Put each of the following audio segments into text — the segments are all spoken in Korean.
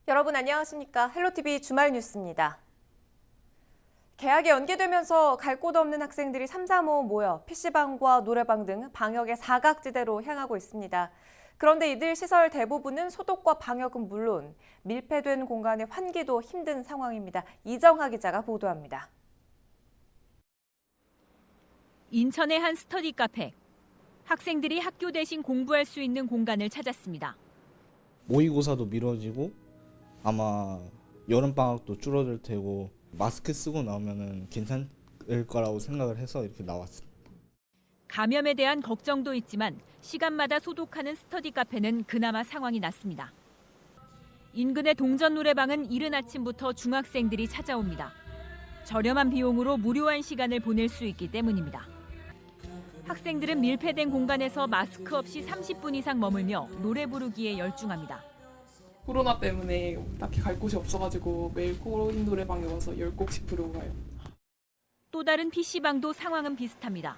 여러분 안녕하십니까? 헬로티비 주말 뉴스입니다. 개학이 연기되면서 갈 곳 없는 학생들이 삼삼오오 모여 PC방과 노래방 등 방역의 사각지대로 향하고 있습니다. 그런데 이들 시설 대부분은 소독과 방역은 물론 밀폐된 공간의 환기도 힘든 상황입니다. 이정하 기자가 보도합니다. 인천의 한 스터디 카페. 학생들이 학교 대신 공부할 수 있는 공간을 찾았습니다. 모의고사도 미뤄지고 아마 여름방학도 줄어들 테고 마스크 쓰고 나오면 괜찮을 거라고 생각을 해서 이렇게 나왔습니다. 감염에 대한 걱정도 있지만 시간마다 소독하는 스터디 카페는 그나마 상황이 낫습니다. 인근의 동전 노래방은 이른 아침부터 중학생들이 찾아옵니다. 저렴한 비용으로 무료한 시간을 보낼 수 있기 때문입니다. 학생들은 밀폐된 공간에서 마스크 없이 30분 이상 머물며 노래 부르기에 열중합니다. 코로나 때문에 딱히 갈 곳이 없어가지고 매일 코인 노래방에 와서 10곡씩 부르고 가요. 또 다른 PC방도 상황은 비슷합니다.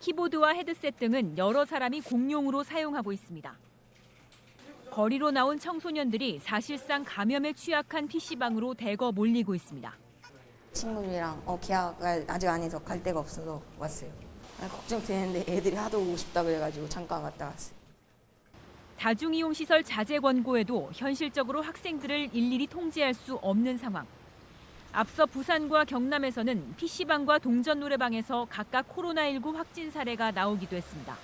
키보드와 헤드셋 등은 여러 사람이 공용으로 사용하고 있습니다. 거리로 나온 청소년들이 사실상 감염에 취약한 PC방으로 대거 몰리고 있습니다. 친구들이랑 계약을 아직 안 해서 갈 데가 없어서 왔어요. 걱정되는데 애들이 하도 오고 싶다 그래가지고 잠깐 갔다 왔어요. 다중이용시설 자제 권고에도 현실적으로 학생들을 일일이 통제할 수 없는 상황. 앞서 부산과 경남에서는 PC방과 동전 노래방에서 각각 코로나19 확진 사례가 나오기도 했습니다.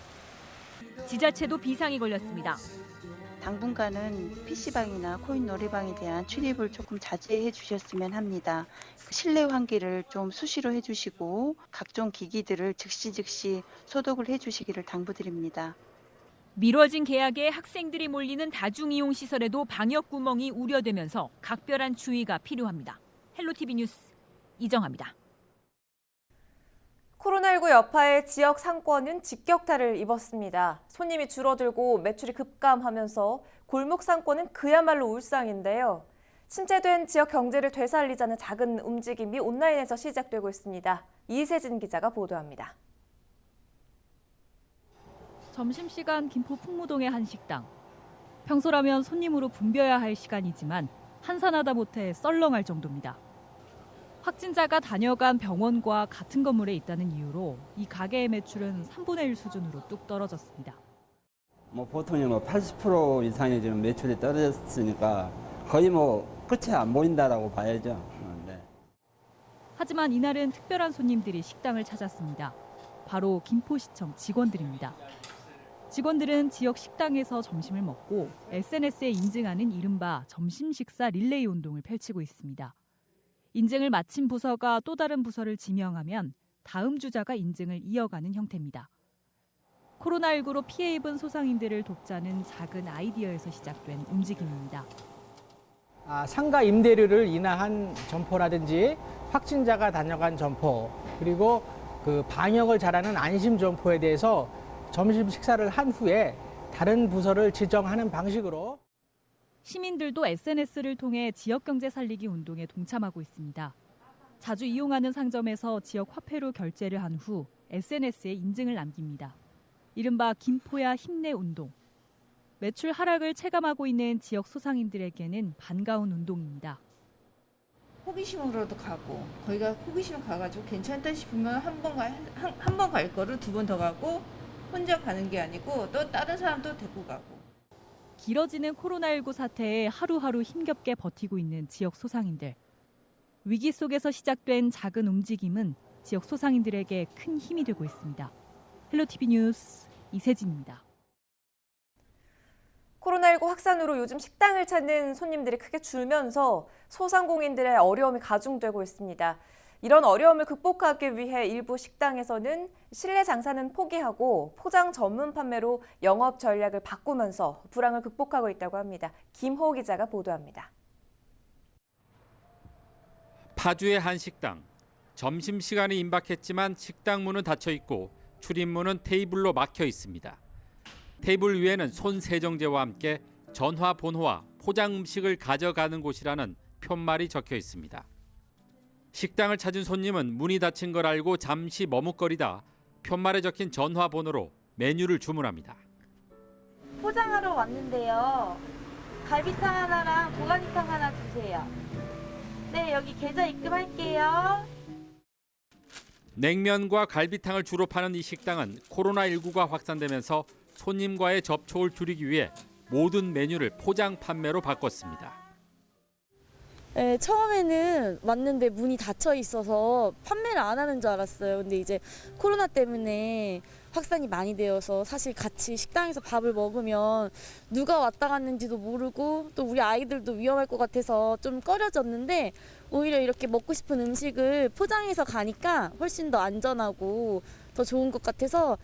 지자체도 비상이 걸렸습니다. 당분간은 PC방이나 코인 놀이방에 대한 출입을 조금 자제해 주셨으면 합니다. 실내 환기를 좀 수시로 해주시고 각종 기기들을 즉시 소독을 해주시기를 당부드립니다. 미뤄진 개학에 학생들이 몰리는 다중이용시설에도 방역 구멍이 우려되면서 각별한 주의가 필요합니다. 헬로티비 뉴스 이정하입니다. 코로나19 여파에 지역 상권은 직격탄을 입었습니다. 손님이 줄어들고 매출이 급감하면서 골목 상권은 그야말로 울상인데요. 침체된 지역 경제를 되살리자는 작은 움직임이 온라인에서 시작되고 있습니다. 이세진 기자가 보도합니다. 점심시간 김포 풍무동의 한 식당. 평소라면 손님으로 붐벼야 할 시간이지만 한산하다 못해 썰렁할 정도입니다. 확진자가 다녀간 병원과 같은 건물에 있다는 이유로 이 가게의 매출은 3분의 1 수준으로 뚝 떨어졌습니다. 보통이 80% 이상의 지금 매출이 떨어졌으니까 거의 끝이 안 보인다라고 봐야죠. 네. 하지만 이날은 특별한 손님들이 식당을 찾았습니다. 바로 김포시청 직원들입니다. 직원들은 지역 식당에서 점심을 먹고 SNS에 인증하는 이른바 점심 식사 릴레이 운동을 펼치고 있습니다. 인증을 마친 부서가 또 다른 부서를 지명하면 다음 주자가 인증을 이어가는 형태입니다. 코로나19로 피해 입은 소상인들을 돕자는 작은 아이디어에서 시작된 움직임입니다. 상가 임대료를 인하한 점포라든지 확진자가 다녀간 점포, 그리고 그 방역을 잘하는 안심 점포에 대해서 점심 식사를 한 후에 다른 부서를 지정하는 방식으로 시민들도 SNS를 통해 지역경제 살리기 운동에 동참하고 있습니다. 자주 이용하는 상점에서 지역 화폐로 결제를 한 후 SNS에 인증을 남깁니다. 이른바 김포야 힘내 운동. 매출 하락을 체감하고 있는 지역 소상인들에게는 반가운 운동입니다. 호기심으로도 가고 거기가 호기심 가가지고 괜찮다 싶으면 한 번 갈 거를 2번 더 가고 혼자 가는 게 아니고 또 다른 사람도 데리고 가고. 길어지는 코로나19 사태에 하루하루 힘겹게 버티고 있는 지역 소상인들. 위기 속에서 시작된 작은 움직임은 지역 소상인들에게 큰 힘이 되고 있습니다. 헬로티비 뉴스 이세진입니다. 코로나19 확산으로 요즘 식당을 찾는 손님들이 크게 줄면서 소상공인들의 어려움이 가중되고 있습니다. 이런 어려움을 극복하기 위해 일부 식당에서는 실내 장사는 포기하고 포장 전문 판매로 영업 전략을 바꾸면서 불황을 극복하고 있다고 합니다. 김호 기자가 보도합니다. 파주의 한 식당. 점심시간이 임박했지만 식당 문은 닫혀 있고 출입문은 테이블로 막혀 있습니다. 테이블 위에는 손 세정제와 함께 전화번호와 포장 음식을 가져가는 곳이라는 편말이 적혀 있습니다. 식당을 찾은 손님은 문이 닫힌 걸 알고 잠시 머뭇거리다 편말에 적힌 전화번호로 메뉴를 주문합니다. 포장하러 왔는데요. 갈비탕 하나랑 보가니탕 하나 주세요. 네, 여기 계좌 입금할게요. 냉면과 갈비탕을 주로 파는 이 식당은 코로나19가 확산되면서 손님과의 접촉을 줄이기 위해 모든 메뉴를 포장 판매로 바꿨습니다. 네, 처음에는 왔는데 문이 닫혀 있어서 판매를 안 하는 줄 알았어요. 근데 이제 코로나 때문에 확산이 많이 되어서 사실 같이 식당에서 밥을 먹으면 누가 왔다 갔는지도 모르고 또 우리 아이들도 위험할 것 같아서 좀 꺼려졌는데 오히려 이렇게 먹고 싶은 음식을 포장해서 가니까 훨씬 더 안전하고 더 좋은 것 같아서.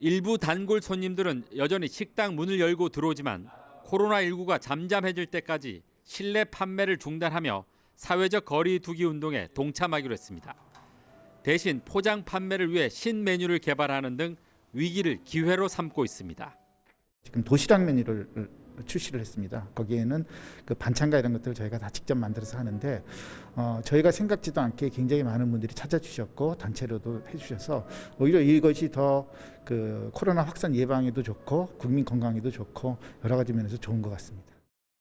일부 단골 손님들은 여전히 식당 문을 열고 들어오지만 코로나19가 잠잠해질 때까지 실내 판매를 중단하며 사회적 거리 두기 운동에 동참하기로 했습니다. 대신 포장 판매를 위해 신메뉴를 개발하는 등 위기를 기회로 삼고 있습니다. 지금 도시락 메뉴를 출시를 했습니다. 거기에는 그 반찬과 이런 것들을 저희가 다 직접 만들어서 하는데 저희가 생각지도 않게 굉장히 많은 분들이 찾아주셨고 단체로도 해주셔서 오히려 이것이 더 그 코로나 확산 예방에도 좋고 국민 건강에도 좋고 여러 가지 면에서 좋은 것 같습니다.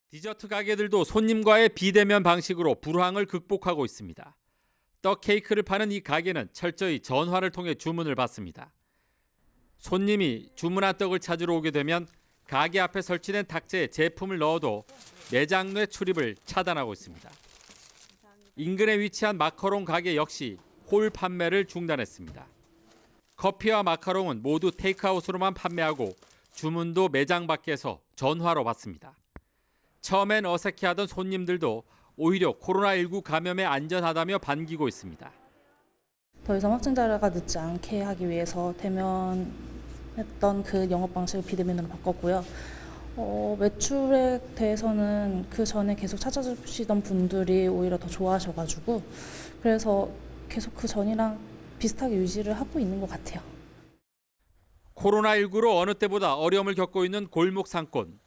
디저트 가게들도 손님과의 비대면 방식으로 불황을 극복하고 있습니다. 떡 케이크를 파는 이 가게는 철저히 전화를 통해 주문을 받습니다. 손님이 주문한 떡을 찾으러 오게 되면 가게 앞에 설치된 탁자에 제품을 넣어도 매장 내 출입을 차단하고 있습니다. 인근에 위치한 마카롱 가게 역시 홀 판매를 중단했습니다. 커피와 마카롱은 모두 테이크아웃으로만 판매하고 주문도 매장 밖에서 전화로 받습니다. 처음엔 어색해하던 손님들도 오히려 코로나19 감염에 안전하다며 반기고 있습니다. 더 이상 확진자가 늦지 않게 하기 위해서 대면했던 그 영업 방식을 비대면으로 바꿨고요. 매출에 대해서는 그 전에 계속 찾아주시던 분들이 오히려 더 좋아하셔가지고 그래서 계속 그 전이랑 비슷하게 유지를 하고 있는 것 같아요. 코로나19로 어느 때보다 어려움을 겪고 있는 골목 상권.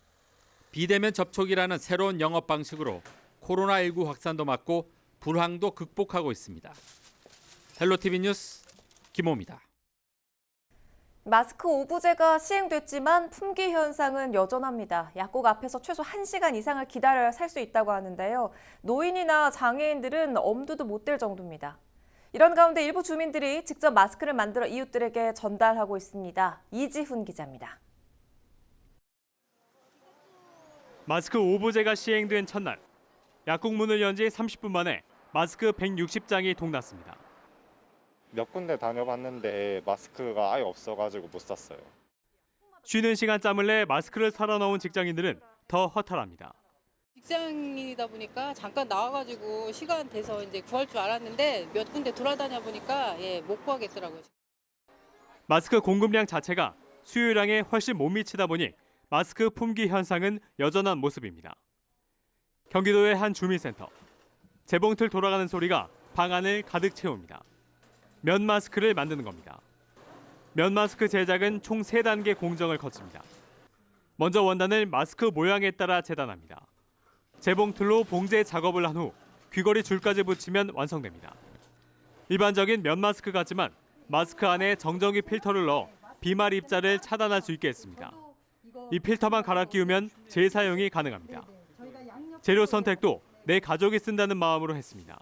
비대면 접촉이라는 새로운 영업 방식으로 코로나19 확산도 막고 불황도 극복하고 있습니다. 헬로티비 뉴스 김호입니다. 마스크 오부제가 시행됐지만 품귀 현상은 여전합니다. 약국 앞에서 최소 1시간 이상을 기다려야 살 수 있다고 하는데요. 노인이나 장애인들은 엄두도 못 댈 정도입니다. 이런 가운데 일부 주민들이 직접 마스크를 만들어 이웃들에게 전달하고 있습니다. 이지훈 기자입니다. 마스크 오부제가 시행된 첫날, 약국 문을 연 지 30분 만에 마스크 160장이 동났습니다. 몇 군데 다녀봤는데 마스크가 아예 없어가지고 못 샀어요. 쉬는 시간 짬을 내 마스크를 사러 나온 직장인들은 더 허탈합니다. 직장인이다 보니까 잠깐 나와가지고 시간 돼서 이제 구할 줄 알았는데 몇 군데 돌아다녀 보니까 못 구하겠더라고요. 마스크 공급량 자체가 수요량에 훨씬 못 미치다 보니 마스크 품귀 현상은 여전한 모습입니다. 경기도의 한 주민센터. 재봉틀 돌아가는 소리가 방 안을 가득 채웁니다. 면 마스크를 만드는 겁니다. 면 마스크 제작은 총 3단계 공정을 거칩니다. 먼저 원단을 마스크 모양에 따라 재단합니다. 재봉틀로 봉제 작업을 한 후 귀걸이 줄까지 붙이면 완성됩니다. 일반적인 면 마스크 같지만 마스크 안에 정전기 필터를 넣어 비말 입자를 차단할 수 있게 했습니다. 이 필터만 갈아 끼우면 재사용이 가능합니다. 재료 선택도 내 가족이 쓴다는 마음으로 했습니다.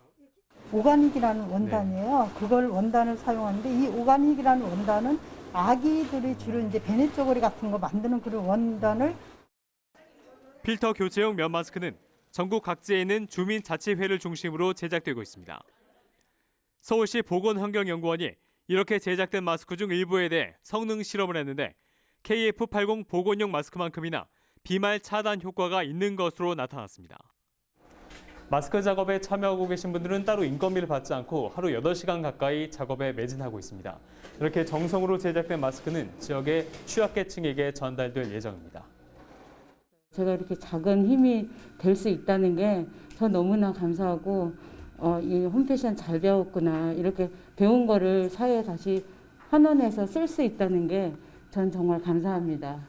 오가닉이라는 원단이에요. 그걸 원단을 사용하는데 이 오가닉이라는 원단은 아기들이 주로 이제 베네쪼고리 같은 거 만드는 그런 원단을 필터 교체용 면 마스크는 전국 각지에 있는 주민자치회를 중심으로 제작되고 있습니다. 서울시 보건환경연구원이 이렇게 제작된 마스크 중 일부에 대해 성능 실험을 했는데 KF80 보건용 마스크만큼이나 비말 차단 효과가 있는 것으로 나타났습니다. 마스크 작업에 참여하고 계신 분들은 따로 인건비를 받지 않고 하루 8시간 가까이 작업에 매진하고 있습니다. 이렇게 정성으로 제작된 마스크는 지역의 취약계층에게 전달될 예정입니다. 제가 이렇게 작은 힘이 될 수 있다는 게 저 너무나 감사하고 이 홈패션 잘 배웠구나 이렇게 배운 거를 사회에 다시 환원해서 쓸 수 있다는 게 전 정말 감사합니다.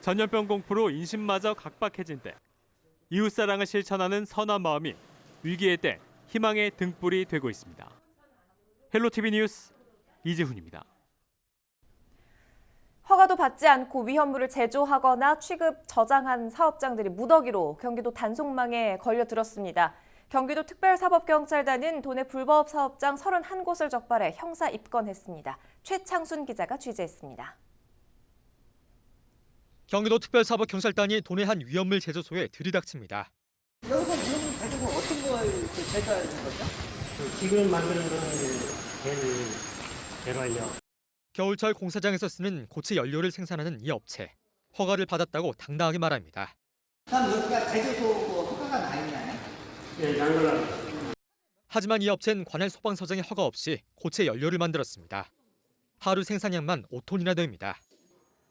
전염병 공포로 인심마저 각박해진 때 이웃사랑을 실천하는 선한 마음이 위기의 때 희망의 등불이 되고 있습니다. 헬로티비 뉴스 이지훈입니다. 허가도 받지 않고 위험물을 제조하거나 취급, 저장한 사업장들이 무더기로 경기도 단속망에 걸려들었습니다. 경기도 특별사법경찰단은 도내 불법 사업장 31곳을 적발해 형사 입건했습니다. 최창순 기자가 취재했습니다. 경기도 특별사법경찰단이 도내 한 위험물 제조소에 들이닥칩니다. 여기서 위험물 가지고 어떤 걸 제조하는 거죠? 기름을 만드는 거는 배럴이요. 겨울철 공사장에서 쓰는 고체 연료를 생산하는 이 업체. 허가를 받았다고 당당하게 말합니다. 그럼 여기가 제조소 허가가 나 있나요? 네, 당연합니다. 하지만 이 업체는 관할 소방서장의 허가 없이 고체 연료를 만들었습니다. 하루 생산량만 5톤이나 됩니다.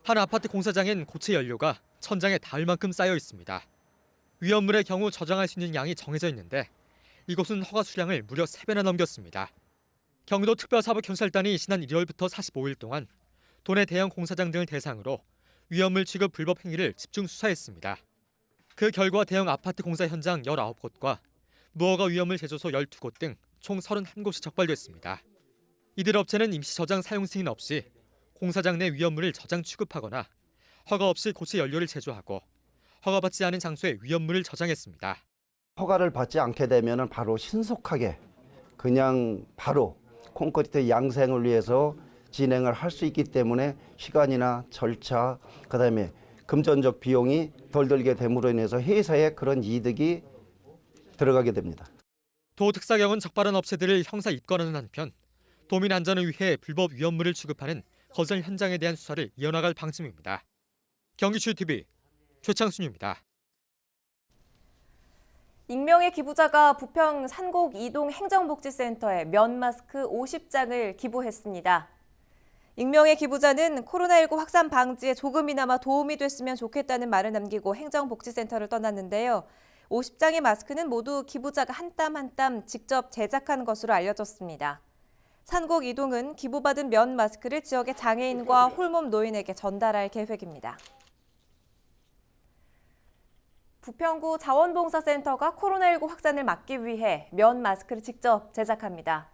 한 아파트 공사장엔 고체 연료가 천장에 닿을 만큼 쌓여 있습니다. 위험물의 경우 저장할 수 있는 양이 정해져 있는데 이곳은 허가 수량을 무려 3배나 넘겼습니다. 경기도 특별사법경찰단이 지난 1월부터 45일 동안 도내 대형 공사장 등을 대상으로 위험물 취급 불법 행위를 집중 수사했습니다. 그 결과 대형 아파트 공사 현장 19곳과 무허가 위험물 제조소 12곳 등 총 31곳이 적발됐습니다. 이들 업체는 임시 저장 사용 승인 없이 공사장 내 위험물을 저장 취급하거나 허가 없이 고체 연료를 제조하고 허가받지 않은 장소에 위험물을 저장했습니다. 허가를 받지 않게 되면 바로 신속하게 그냥 바로 콘크리트 양생을 위해서 진행을 할 수 있기 때문에 시간이나 절차, 그다음에 금전적 비용이 덜 들게 됨으로 인해서 회사에 그런 이득이 들어가게 됩니다. 도 특사경은 적발한 업체들을 형사 입건하는 한편 도민 안전을 위해 불법 위험물을 취급하는 건설 현장에 대한 수사를 이어나갈 방침입니다. 경기추TV 최창순입니다. 익명의 기부자가 부평 산곡 이동 행정복지센터에 면 마스크 50장을 기부했습니다. 익명의 기부자는 코로나19 확산 방지에 조금이나마 도움이 됐으면 좋겠다는 말을 남기고 행정복지센터를 떠났는데요. 50장의 마스크는 모두 기부자가 한 땀 한 땀 직접 제작한 것으로 알려졌습니다. 산곡 이동은 기부받은 면 마스크를 지역의 장애인과 홀몸 노인에게 전달할 계획입니다. 부평구 자원봉사센터가 코로나19 확산을 막기 위해 면 마스크를 직접 제작합니다.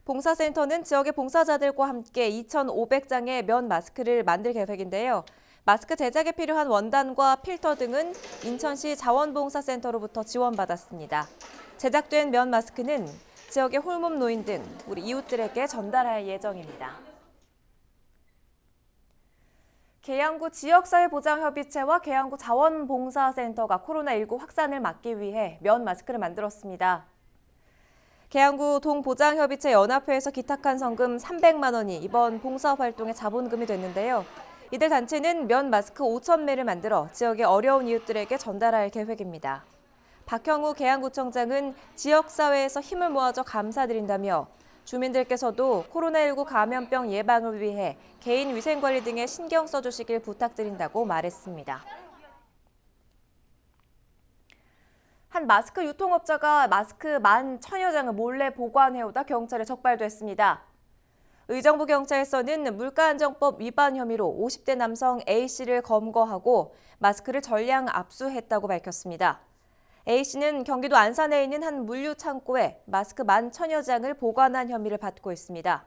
봉사센터는 지역의 봉사자들과 함께 2,500장의 면 마스크를 만들 계획인데요. 마스크 제작에 필요한 원단과 필터 등은 인천시 자원봉사센터로부터 지원받았습니다. 제작된 면 마스크는 지역의 홀몸 노인 등 우리 이웃들에게 전달할 예정입니다. 계양구 지역사회보장협의체와 계양구 자원봉사센터가 코로나19 확산을 막기 위해 면 마스크를 만들었습니다. 계양구 동보장협의체 연합회에서 기탁한 성금 300만 원이 이번 봉사활동의 자본금이 됐는데요. 이들 단체는 면 마스크 5,000매를 만들어 지역의 어려운 이웃들에게 전달할 계획입니다. 박형우 계양구청장은 지역사회에서 힘을 모아줘 감사드린다며 주민들께서도 코로나19 감염병 예방을 위해 개인 위생관리 등에 신경 써주시길 부탁드린다고 말했습니다. 한 마스크 유통업자가 마스크 10,000여 장을 몰래 보관해오다 경찰에 적발됐습니다. 의정부 경찰서는 물가안정법 위반 혐의로 50대 남성 A씨를 검거하고 마스크를 전량 압수했다고 밝혔습니다. A씨는 경기도 안산에 있는 한 물류 창고에 마스크 10,000여 장을 보관한 혐의를 받고 있습니다.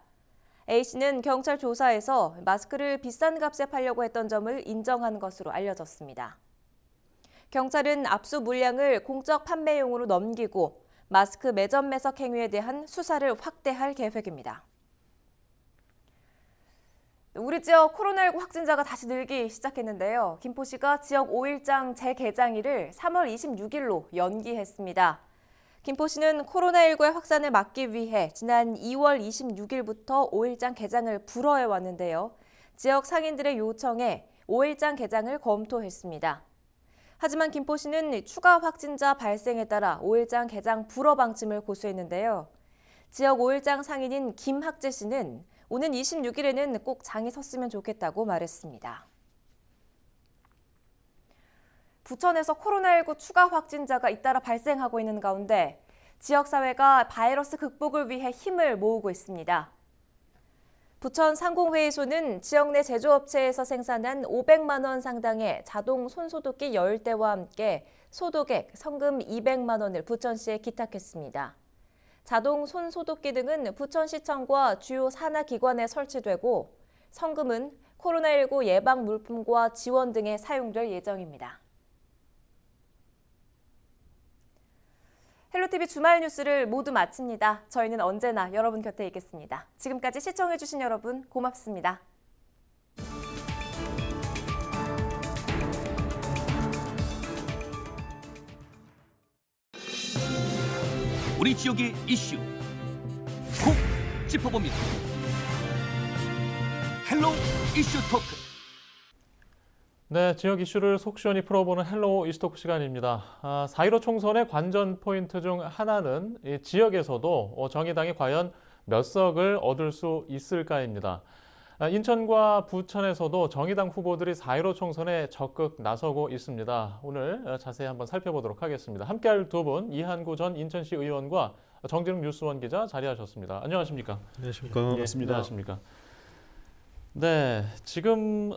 A씨는 경찰 조사에서 마스크를 비싼 값에 팔려고 했던 점을 인정한 것으로 알려졌습니다. 경찰은 압수 물량을 공적 판매용으로 넘기고 마스크 매점 매석 행위에 대한 수사를 확대할 계획입니다. 우리 지역 코로나19 확진자가 다시 늘기 시작했는데요. 김포시가 지역 5일장 재개장일을 3월 26일로 연기했습니다. 김포시는 코로나19의 확산을 막기 위해 지난 2월 26일부터 5일장 개장을 불허해왔는데요. 지역 상인들의 요청에 5일장 개장을 검토했습니다. 하지만 김포시는 추가 확진자 발생에 따라 5일장 개장 불허 방침을 고수했는데요. 지역 5일장 상인인 김학재 씨는 오는 26일에는 꼭 장이 섰으면 좋겠다고 말했습니다. 부천에서 코로나19 추가 확진자가 잇따라 발생하고 있는 가운데 지역사회가 바이러스 극복을 위해 힘을 모으고 있습니다. 부천 상공회의소는 지역 내 제조업체에서 생산한 500만 원 상당의 자동 손소독기 10대와 함께 소독액 성금 200만 원을 부천시에 기탁했습니다. 자동 손소독기 등은 부천시청과 주요 산하기관에 설치되고 성금은 코로나19 예방 물품과 지원 등에 사용될 예정입니다. 헬로티비 주말 뉴스를 모두 마칩니다. 저희는 언제나 여러분 곁에 있겠습니다. 지금까지 시청해주신 여러분 고맙습니다. 우리 지역의 이슈 콕 짚어봅니다. 헬로 이슈 토크. 네, 지역 이슈를 속 시원히 풀어보는 헬로 이슈토크 시간입니다. 4.15 총선의 관전 포인트 중 하나는 이 지역에서도 정의당이 과연 몇 석을 얻을 수 있을까입니다. 인천과 부천에서도 정의당 후보들이 4.15 총선에 적극 나서고 있습니다. 오늘 자세히 한번 살펴보도록 하겠습니다. 함께할 두 분, 이한구 전 인천시 의원과 정진욱 뉴스원 기자 자리하셨습니다. 안녕하십니까? 안녕하십니까? 예, 반갑습니다. 안녕하십니까? 네, 지금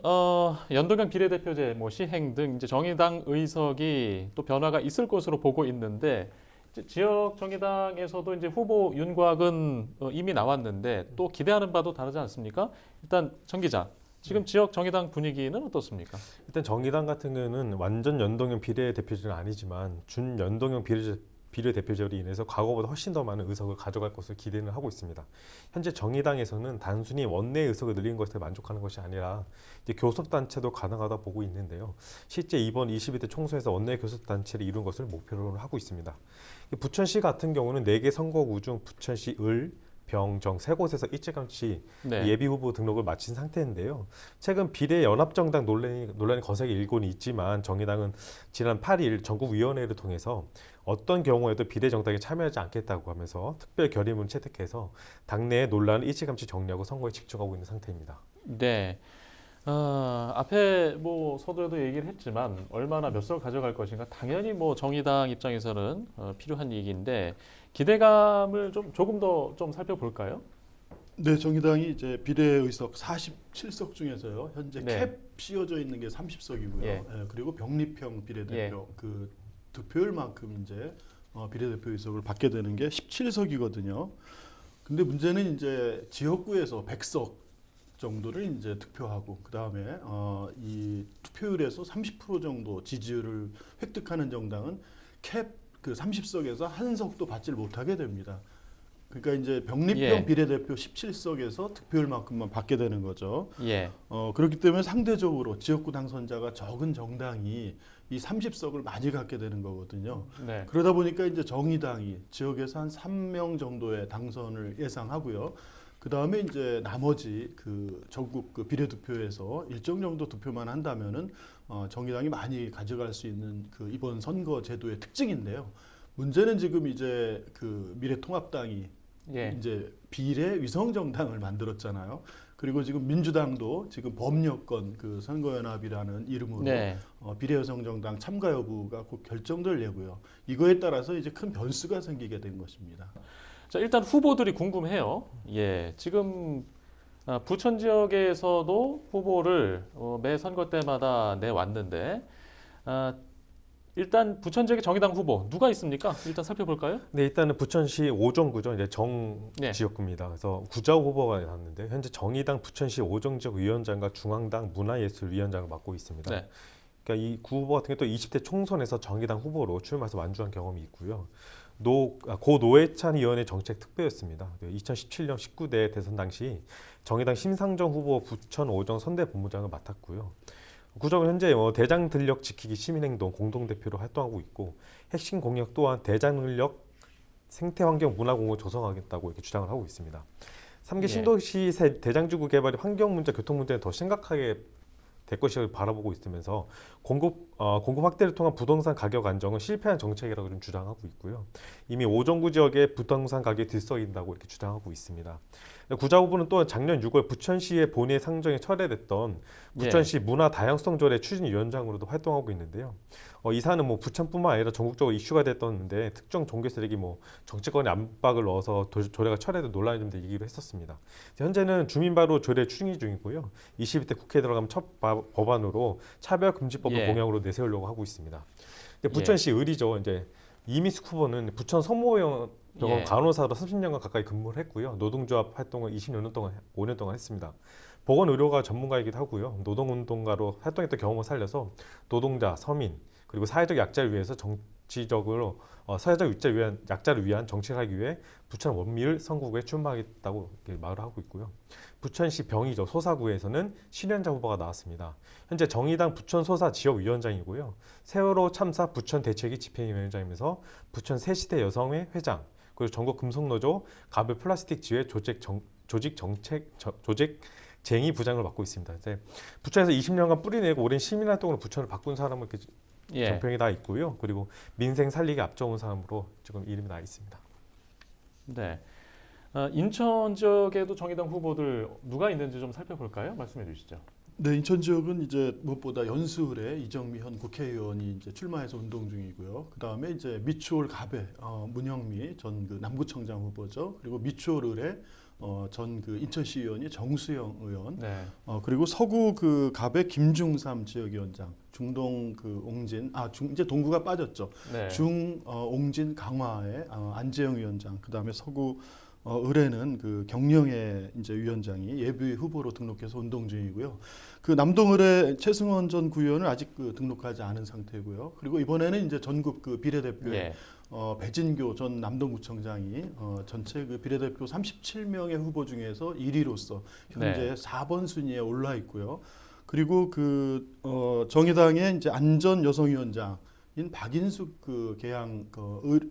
연동형 비례대표제 시행 등 이제 정의당 의석이 또 변화가 있을 것으로 보고 있는데 지역 정의당에서도 이제 후보 윤곽은 이미 나왔는데 또 기대하는 바도 다르지 않습니까? 일단 정 기자, 지금 지역 정의당 분위기는 어떻습니까? 일단 정의당 같은 경우는 완전 연동형 비례대표제는 아니지만 준연동형 비례대표제로 인해서 과거보다 훨씬 더 많은 의석을 가져갈 것을 기대는 하고 있습니다. 현재 정의당에서는 단순히 원내 의석을 늘린 것에 만족하는 것이 아니라 이제 교섭단체도 가능하다 보고 있는데요. 실제 이번 22대 총선에서 원내 교섭단체를 이룬 것을 목표로 하고 있습니다. 부천시 같은 경우는 4개 선거구 중 부천시 을, 병, 정 세 곳에서 일찌감치 예비 후보 등록을 마친 상태인데요. 최근 비례연합정당 논란이 거세게 일고는 있지만 정의당은 지난 8일 전국위원회를 통해서 어떤 경우에도 비례정당에 참여하지 않겠다고 하면서 특별 결의문을 채택해서 당내의 논란을 일찌감치 정리하고 선거에 집중하고 있는 상태입니다. 네. 앞에 서두에도 얘기를 했지만 얼마나 몇 석을 가져갈 것인가 당연히 정의당 입장에서는 필요한 얘기인데 기대감을 조금 더 좀 살펴볼까요? 네, 정의당이 이제 비례의석 47석 중에서요 현재 네. 캡 씌워져 있는 게 30석이고요. 예. 그리고 병립형 비례대표 그 득표율만큼 이제 비례대표 의석을 받게 되는 게 17석이거든요. 근데 문제는 이제 지역구에서 100석 정도를 이제 득표하고 그 다음에 이 투표율에서 30% 정도 지지율을 획득하는 정당은 캡 그 30석에서 한 석도 받질 못하게 됩니다. 그러니까 이제 병립형 비례대표 17석에서 득표율만큼만 받게 되는 거죠. 그렇기 때문에 상대적으로 지역구 당선자가 적은 정당이 이 30석을 많이 갖게 되는 거거든요. 그러다 보니까 이제 정의당이 지역에서 한 3명 정도의 당선을 예상하고요. 그 다음에 이제 나머지 그 전국 그 비례투표에서 일정 정도 투표만 한다면은 정의당이 많이 가져갈 수 있는 그 이번 선거 제도의 특징인데요. 문제는 지금 이제 그 미래통합당이 이제 비례 위성 정당을 만들었잖아요. 그리고 지금 민주당도 지금 범여권 그 선거연합이라는 이름으로 비례 위성 정당 참가 여부가 곧 결정될 예고요. 이거에 따라서 이제 큰 변수가 생기게 된 것입니다. 자, 일단 후보들이 궁금해요. 지금 부천 지역에서도 후보를 매 선거 때마다 내왔는데 일단 부천 지역의 정의당 후보 누가 있습니까? 일단 살펴볼까요? 네, 일단은 부천시 오정구죠. 이제 정 지역구입니다. 그래서 구자욱 후보가 나왔는데 현재 정의당 부천시 오정 지역 위원장과 중앙당 문화예술위원장을 맡고 있습니다. 그러니까 이 구 후보 같은 경우 또 20대 총선에서 정의당 후보로 출마해서 완주한 경험이 있고요. 고 노회찬 의원의 정책 특보였습니다. 2017년 19대 대선 당시 정의당 심상정 후보 부천 오정 선대본부장을 맡았고요. 구정은 현재 대장 들녘 지키기 시민행동 공동대표로 활동하고 있고 핵심 공약 또한 대장 들녘 생태환경 문화공원 조성하겠다고 이렇게 주장을 하고 있습니다. 3기 신도시 대장지구 개발이 환경 문제, 교통 문제는 더 심각하게 될 것이라고 바라보고 있으면서 공급 확대를 통한 부동산 가격 안정은 실패한 정책이라고 좀 주장하고 있고요. 이미 오정구 지역의 부동산 가격이 들썩인다고 이렇게 주장하고 있습니다. 구자 후보는 또한 작년 6월 부천시의 본회 상정에 철회됐던 부천시 문화 다양성 조례 추진위원장으로도 활동하고 있는데요. 이 사안은 부천뿐만 아니라 전국적으로 이슈가 됐었는데 특정 종교 세력이 정치권에 압박을 넣어서 조례가 철회돼 논란이 좀 되기도 했었습니다. 현재는 주민바로 조례 추진 중이고요. 22대 국회에 들어가면 첫 법안으로 차별금지법을 공약으로 내세우려고 하고 있습니다. 부천시 을이죠. 이제 이미숙 후보는 부천 성모병원 간호사로 30년간 가까이 근무를 했고요. 노동조합 활동을 5년 동안 했습니다. 보건의료가 전문가이기도 하고요. 노동운동가로 활동했던 경험을 살려서 노동자, 서민 그리고 사회적 약자를 위해서 정치적으로 사회적 약자를 위한 정책을 하기 위해 부천 원미을 선구구에 출마하겠다고 말을 하고 있고요. 부천시 병이죠. 소사구에서는 신현자 후보가 나왔습니다. 현재 정의당 부천 소사 지역위원장이고요. 세월호 참사 부천 대책위 집행위원장이면서 부천 새시대 여성회 회장 그리고 전국 금속노조 가불 플라스틱 지회 조직쟁이 부장을 맡고 있습니다. 이제 부천에서 20년간 뿌리내고 오랜 시민활동으로 부천을 바꾼 사람은 정평이 다 있고요. 그리고 민생 살리기 앞서온 사람으로 지금 이름이 나 있습니다. 네. 인천 지역에도 정의당 후보들 누가 있는지 좀 살펴볼까요? 말씀해 주시죠. 네, 인천 지역은 이제 무엇보다 연수을에 이정미 현 국회의원이 이제 출마해서 운동 중이고요. 그 다음에 이제 미추홀 갑에 문영미 전 그 남구청장 후보죠. 그리고 미추홀을에 전 그 인천시의원이 정수영 의원. 네. 그리고 서구 그 갑의 김중삼 지역위원장, 중동 그 옹진, 이제 동구가 빠졌죠. 네. 옹진 강화의 안재영 위원장. 그 다음에 서구 을에는 그 경령의 이제 위원장이 예비 후보로 등록해서 운동 중이고요. 그 남동을의 최승원 전 구의원은 아직 그 등록하지 않은 상태고요. 그리고 이번에는 이제 전국 그 비례대표에 배진교 전 남동구청장이 전체 그 비례대표 37명의 후보 중에서 1위로서 현재 4번 순위에 올라 있고요. 그리고 그 정의당의 이제 안전 여성위원장인 박인숙 그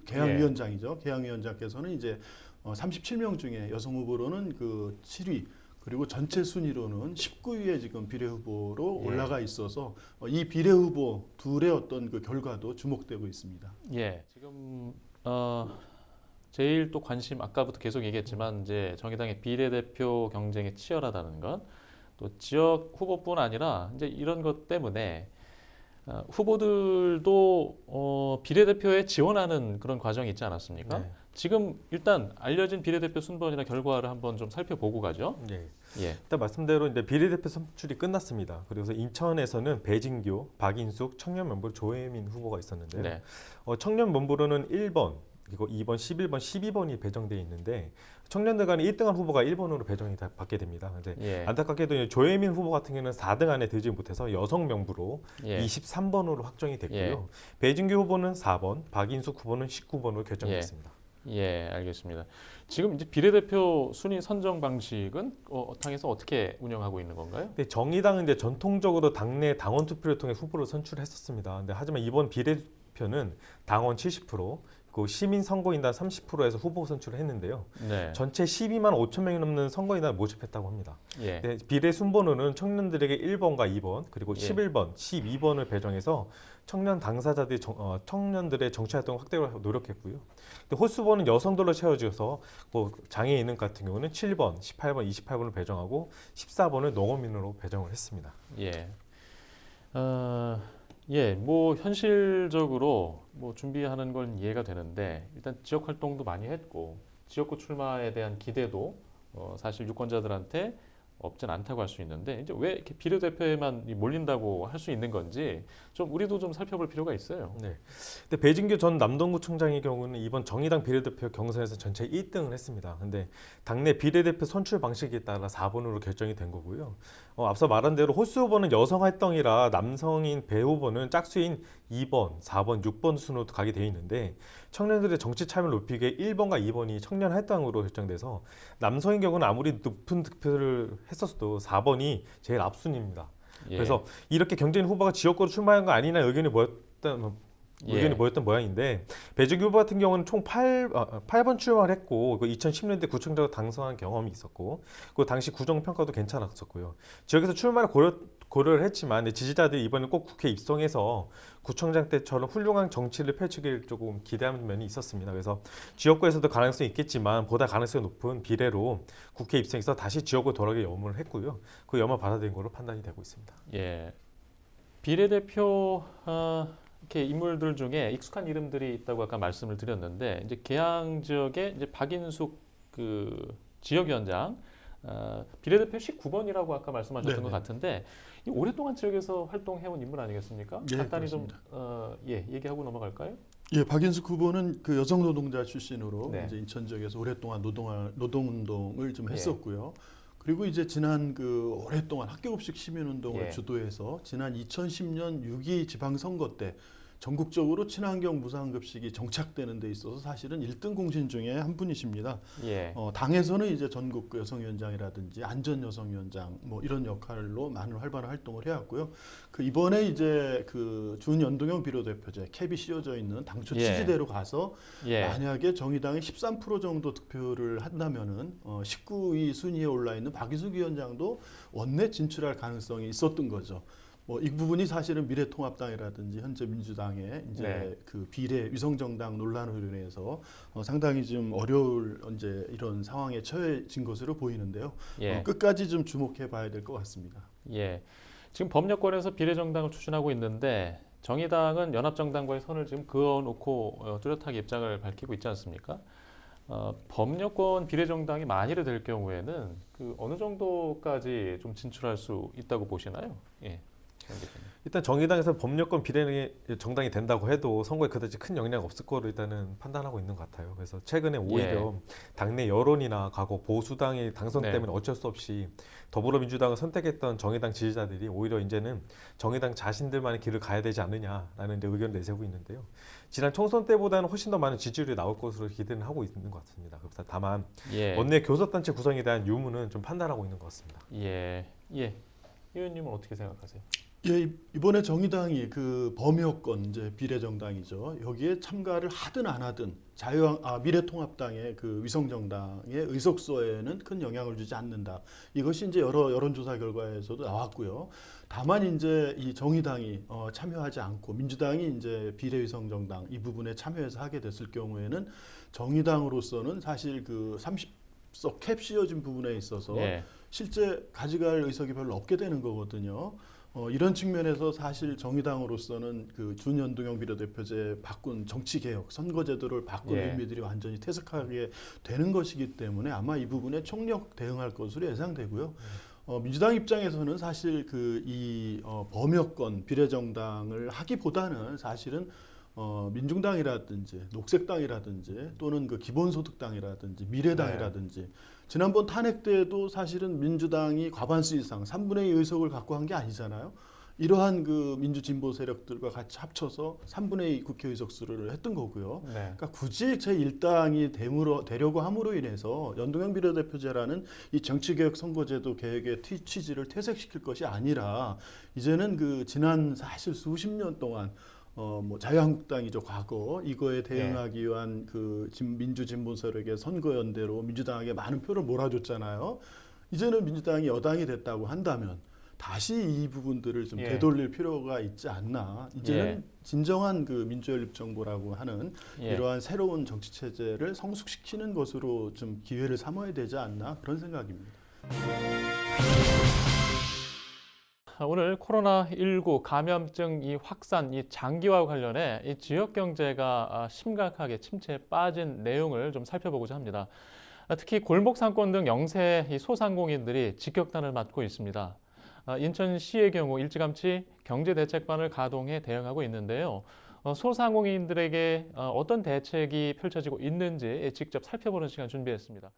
개항위원장이죠. 개항위원장께서는 이제 37명 중에 여성 후보로는 그 7위 그리고 전체 순위로는 19위에 지금 비례 후보로 올라가 있어서 이 비례 후보 둘의 어떤 그 결과도 주목되고 있습니다. 예, 지금 제일 또 관심 아까부터 계속 얘기했지만 이제 정의당의 비례대표 경쟁이 치열하다는 것, 또 지역 후보뿐 아니라 이제 이런 것 때문에 후보들도 비례대표에 지원하는 그런 과정이 있지 않았습니까? 네. 지금 일단 알려진 비례대표 순번이나 결과를 한번 좀 살펴보고 가죠. 네. 예. 일단 말씀대로 이제 비례대표 선출이 끝났습니다. 그래서 인천에서는 배진교, 박인숙, 청년면부로 조혜민 후보가 있었는데요. 네. 청년면부로는 1번, 그리고 2번, 11번, 12번이 배정돼 있는데 청년들 간에 1등한 후보가 1번으로 배정이 받게 됩니다. 근데 안타깝게도 조혜민 후보 같은 경우는 4등 안에 들지 못해서 여성 명부로 23번으로 확정이 됐고요. 배진교 후보는 4번, 박인숙 후보는 19번으로 결정됐습니다. 예, 알겠습니다. 지금 이제 비례대표 순위 선정 방식은 당에서 어떻게 운영하고 있는 건가요? 네, 정의당은 이제 전통적으로 당내 당원 투표를 통해 후보를 선출했었습니다. 근데 하지만 이번 비례대표는 당원 70%, 그 시민 선거인단 30%에서 후보 선출을 했는데요. 네. 전체 12만 5천 명이 넘는 선거인단을 모집했다고 합니다. 예. 네, 비례 순번호는 청년들에게 1번과 2번 그리고 11번, 12번을 배정해서 청년 당사자들이 청년들의 정치활동 확대를 노력했고요. 근데 홀수번은 여성들로 채워져서 뭐 장애인 같은 경우는 7번, 18번, 28번을 배정하고 14번을 농어민으로 배정을 했습니다. 예. 뭐 현실적으로 뭐 준비하는 건 이해가 되는데 일단 지역 활동도 많이 했고 지역구 출마에 대한 기대도 사실 유권자들한테 없진 않다고 할 수 있는데 이제 왜 이렇게 비례대표에만 몰린다고 할 수 있는 건지 좀 우리도 좀 살펴볼 필요가 있어요. 네. 근데 배진교 전 남동구청장의 경우는 이번 정의당 비례대표 경선에서 전체 1등을 했습니다. 근데 당내 비례대표 선출 방식에 따라 4번으로 결정이 된 거고요. 앞서 말한 대로 홀수 후보는 여성 활동이라 남성인 배 후보는 짝수인 2번, 4번, 6번 순으로 가게 돼 있는데 청년들의 정치 참여를 높이기 위해 1번과 2번이 청년 할당으로 결정돼서 남성인 경우는 아무리 높은 득표를 했었어도 4번이 제일 앞순입니다. 그래서 이렇게 경쟁 후보가 지역구로 출마한 거 아니냐 의견이 모였던 모양인데 배진교 후보 같은 경우는 총 8번 출마를 했고 2010년대 구청장으로 당선한 경험이 있었고 그 당시 구정평가도 괜찮았었고요. 지역에서 출마를 고려를 했지만 지지자들이 이번에 꼭 국회에 입성해서 구청장 때처럼 훌륭한 정치를 펼치길 조금 기대하는 면이 있었습니다. 그래서 지역구에서도 가능성이 있겠지만 보다 가능성이 높은 비례로 국회에 입성해서 다시 지역구로 돌아가기 염원을 했고요. 그 염원 받아들인 걸로 판단이 되고 있습니다. 예. 비례대표 이렇게 인물들 중에 익숙한 이름들이 있다고 아까 말씀을 드렸는데 이제 계양 지역에 이제 박인숙 그 지역위원장 비례대표 19번이라고 아까 말씀하셨던 것 같은데 오랫동안 지역에서 활동해온 인물 아니겠습니까? 간단히 좀 얘기하고 넘어갈까요? 예, 박인숙 후보는 그 여성 노동자 출신으로 이제 인천 지역에서 오랫동안 노동운동을 좀 했었고요. 그리고 이제 지난 그 오랫동안 학교급식 시민운동을 예. 주도해서 지난 2010년 6.2 지방선거 때 전국적으로 친환경 무상급식이 정착되는 데 있어서 사실은 1등 공신 중에 한 분이십니다. 예. 당에서는 이제 전국 그 여성위원장이라든지 안전여성위원장 뭐 이런 역할로 많은 활발한 활동을 해왔고요. 그 이번에 이제 그 준연동형 비례대표제 캡이 씌워져 있는 당초 예. 취지대로 가서 예. 만약에 정의당이 13% 정도 득표를 한다면은 19위 순위에 올라 있는 박이숙 위원장도 원내 진출할 가능성이 있었던 거죠. 뭐 이 부분이 사실은 미래통합당이라든지 현재 민주당의 이제 네. 그 비례 위성정당 논란으로 인해서 상당히 좀 어려울 이제 이런 상황에 처해진 것으로 보이는데요. 예. 끝까지 좀 주목해 봐야 될 것 같습니다. 예. 지금 법률권에서 비례정당을 추진하고 있는데 정의당은 연합정당과의 선을 지금 그어놓고 뚜렷하게 입장을 밝히고 있지 않습니까? 법률권 비례정당이 만일에 될 경우에는 그 어느 정도까지 좀 진출할 수 있다고 보시나요? 예. 일단 정의당에서 법률권 비례 정당이 된다고 해도 선거에 그다지 큰 영향이 없을 거로 일단은 판단하고 있는 것 같아요. 그래서 최근에 오히려 당내 여론이나 과거 보수당의 당선 네. 때문에 어쩔 수 없이 더불어민주당을 선택했던 정의당 지지자들이 오히려 이제는 정의당 자신들만의 길을 가야 되지 않느냐라는 이제 의견을 내세우고 있는데요. 지난 총선 때보다는 훨씬 더 많은 지지율이 나올 것으로 기대는 하고 있는 것 같습니다. 그래서 다만 원내 교섭단체 구성에 대한 유무는 좀 판단하고 있는 것 같습니다. 예. 예. 의원님은 어떻게 생각하세요? 예, 이번에 정의당이 그 범여권 이제 비례정당이죠. 여기에 참가를 하든 안 하든 미래통합당의 그 위성정당의 의석수에는 큰 영향을 주지 않는다. 이것이 이제 여러 여론조사 결과에서도 나왔고요. 다만 이제 이 정의당이 참여하지 않고 민주당이 이제 비례위성정당 이 부분에 참여해서 하게 됐을 경우에는 정의당으로서는 사실 그 30석 캡 씌워진 부분에 있어서 실제 가져갈 의석이 별로 없게 되는 거거든요. 이런 측면에서 사실 정의당으로서는 그 준연동형 비례대표제 바꾼 정치개혁, 선거제도를 바꾼 의미들이 완전히 퇴색하게 되는 것이기 때문에 아마 이 부분에 총력 대응할 것으로 예상되고요. 민주당 입장에서는 사실 그 이 범여권 비례정당을 하기보다는 사실은 민중당이라든지 녹색당이라든지 또는 그 기본소득당이라든지 미래당이라든지 지난번 탄핵 때도 사실은 민주당이 과반수 이상 3분의 2 의석을 갖고 한 게 아니잖아요. 이러한 그 민주진보 세력들과 같이 합쳐서 3분의 2 국회 의석수를 했던 거고요. 그러니까 굳이 제1당이 되려고 함으로 인해서 연동형 비례대표제라는 이 정치개혁 선거제도 개혁의 취지를 퇴색시킬 것이 아니라 이제는 그 지난 사실 수십 년 동안 뭐 자유한국당이죠 과거 이거에 대응하기 위한 그 민주진보 세력의 선거연대로 민주당에게 많은 표를 몰아줬잖아요. 이제는 민주당이 여당이 됐다고 한다면 다시 이 부분들을 좀 되돌릴 필요가 있지 않나. 이제는 진정한 그 민주연립정부라고 하는 이러한 새로운 정치 체제를 성숙시키는 것으로 좀 기회를 삼아야 되지 않나 그런 생각입니다. 오늘 코로나19 감염증 이 확산, 이 장기화 관련해 이 지역 경제가 심각하게 침체에 빠진 내용을 좀 살펴보고자 합니다. 특히 골목 상권 등 영세 이 소상공인들이 직격탄을 맞고 있습니다. 인천시의 경우 일찌감치 경제대책반을 가동해 대응하고 있는데요. 소상공인들에게 어떤 대책이 펼쳐지고 있는지 직접 살펴보는 시간 준비했습니다.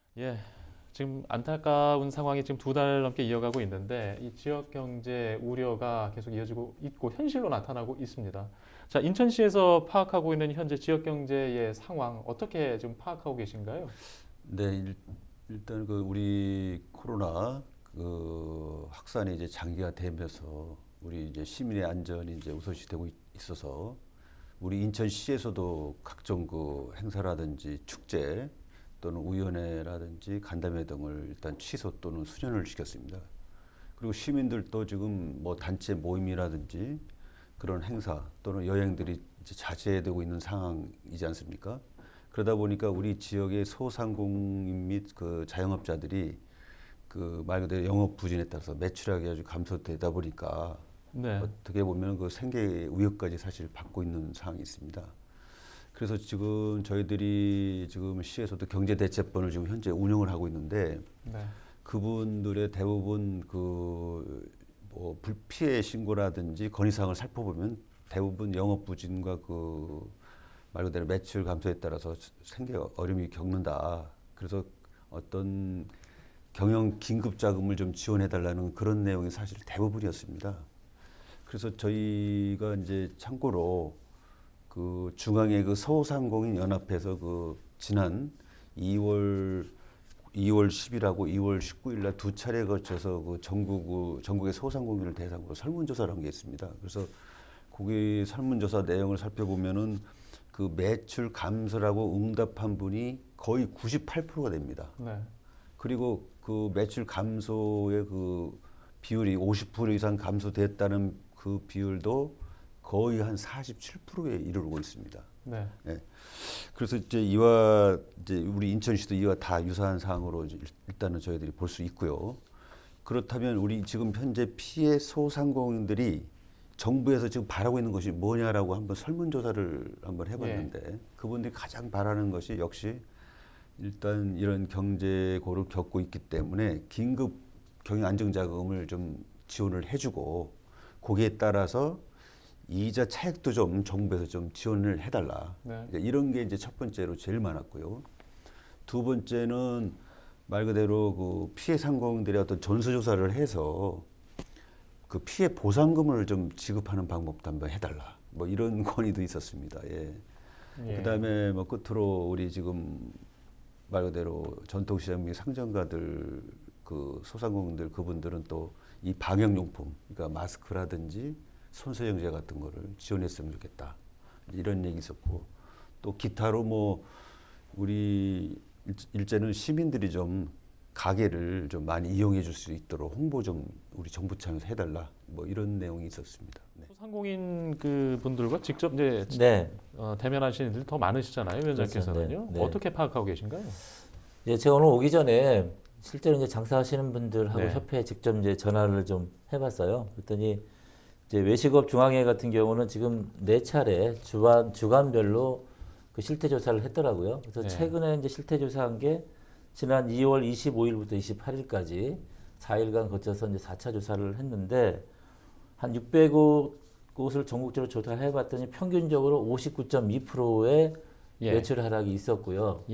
지금 안타까운 상황이 지금 2달 넘게 이어가고 있는데 이 지역 경제 우려가 계속 이어지고 있고 현실로 나타나고 있습니다. 자, 인천시에서 파악하고 있는 현재 지역 경제의 상황 어떻게 지금 파악하고 계신가요? 네, 일단 그 우리 코로나 그 확산이 이제 장기화되면서 우리 이제 시민의 안전이 이제 우선시되고 있어서 우리 인천시에서도 각종 그 행사라든지 축제 또는 우연회라든지 간담회 등을 일단 취소 또는 수년을 시켰습니다. 그리고 시민들도 지금 뭐 단체 모임이라든지 그런 행사 또는 여행들이 이제 자제되고 있는 상황이지 않습니까? 그러다 보니까 우리 지역의 소상공인 및 그 자영업자들이 그 말 그대로 영업 부진에 따라서 매출액이 아주 감소되다 보니까 어떻게 보면 그 생계 위협까지 사실 받고 있는 상황이 있습니다. 그래서 지금 저희들이 지금 시에서도 경제대책본을 지금 현재 운영을 하고 있는데 그분들의 대부분 그 뭐 불피해 신고라든지 건의사항을 살펴보면 대부분 영업 부진과 그 말 그대로 매출 감소에 따라서 생계 어려움이 겪는다. 그래서 어떤 경영 긴급 자금을 좀 지원해 달라는 그런 내용이 사실 대부분이었습니다. 그래서 저희가 이제 참고로 그 중앙의 그 소상공인 연합회에서 그 지난 2월 10일하고 2월 19일 날 두 차례에 걸쳐서 그 전국의 소상공인을 대상으로 설문조사를 한 게 있습니다. 그래서 거기 설문조사 내용을 살펴보면은 그 매출 감소라고 응답한 분이 거의 98%가 됩니다. 네. 그리고 그 매출 감소의 그 비율이 50% 이상 감소됐다는 그 비율도 거의 한 47%에 이르고 있습니다. 네. 네. 그래서 이제 이와 이제 우리 인천시도 이와 다 유사한 사항으로 이제 일단은 저희들이 볼 수 있고요. 그렇다면 우리 지금 현재 피해 소상공인들이 정부에서 지금 바라고 있는 것이 뭐냐라고 한번 설문조사를 한번 해봤는데 그분들이 가장 바라는 것이 역시 일단 이런 경제고를 겪고 있기 때문에 긴급 경영 안정자금을 좀 지원을 해주고 거기에 따라서 이자 차익도 좀 정부에서 좀 지원을 해달라. 네. 이런 게 이제 첫 번째로 제일 많았고요. 두 번째는 말 그대로 그 피해 상공인들의 어떤 전수조사를 해서 그 피해 보상금을 좀 지급하는 방법도 한번 해달라. 뭐 이런 건의도 있었습니다. 예. 그다음에 뭐 끝으로 우리 지금 말 그대로 전통시장 및 상점가들 그 소상공인들 그분들은 또 이 방역용품, 그러니까 마스크라든지 손소형제 같은 거를 지원했으면 좋겠다. 이런 얘기 있었고 또 기타로 뭐 우리 일제는 시민들이 좀 가게를 좀 많이 이용해 줄 수 있도록 홍보 좀 우리 정부 차원에서 해달라. 뭐 이런 내용이 있었습니다. 네. 소상공인 그 분들과 직접 이제 대면하시는 분들이 더 많으시잖아요, 위원장께서는요. 그렇죠. 네. 어떻게 파악하고 계신가요? 예, 제가 오늘 오기 전에 실제로 이제 장사하시는 분들하고 네. 협회에 직접 이제 전화를 좀 해봤어요. 그랬더니 이제 외식업 중앙회 같은 경우는 지금 4차례 주간별로 그 실태 조사를 했더라고요. 그래서 네. 최근에 이제 실태 조사한 게 지난 2월 25일부터 28일까지 4일간 거쳐서 이제 4차 조사를 했는데 한 600곳을 전국적으로 조사해 봤더니 평균적으로 59.2%의 매출 하락이 있었고요.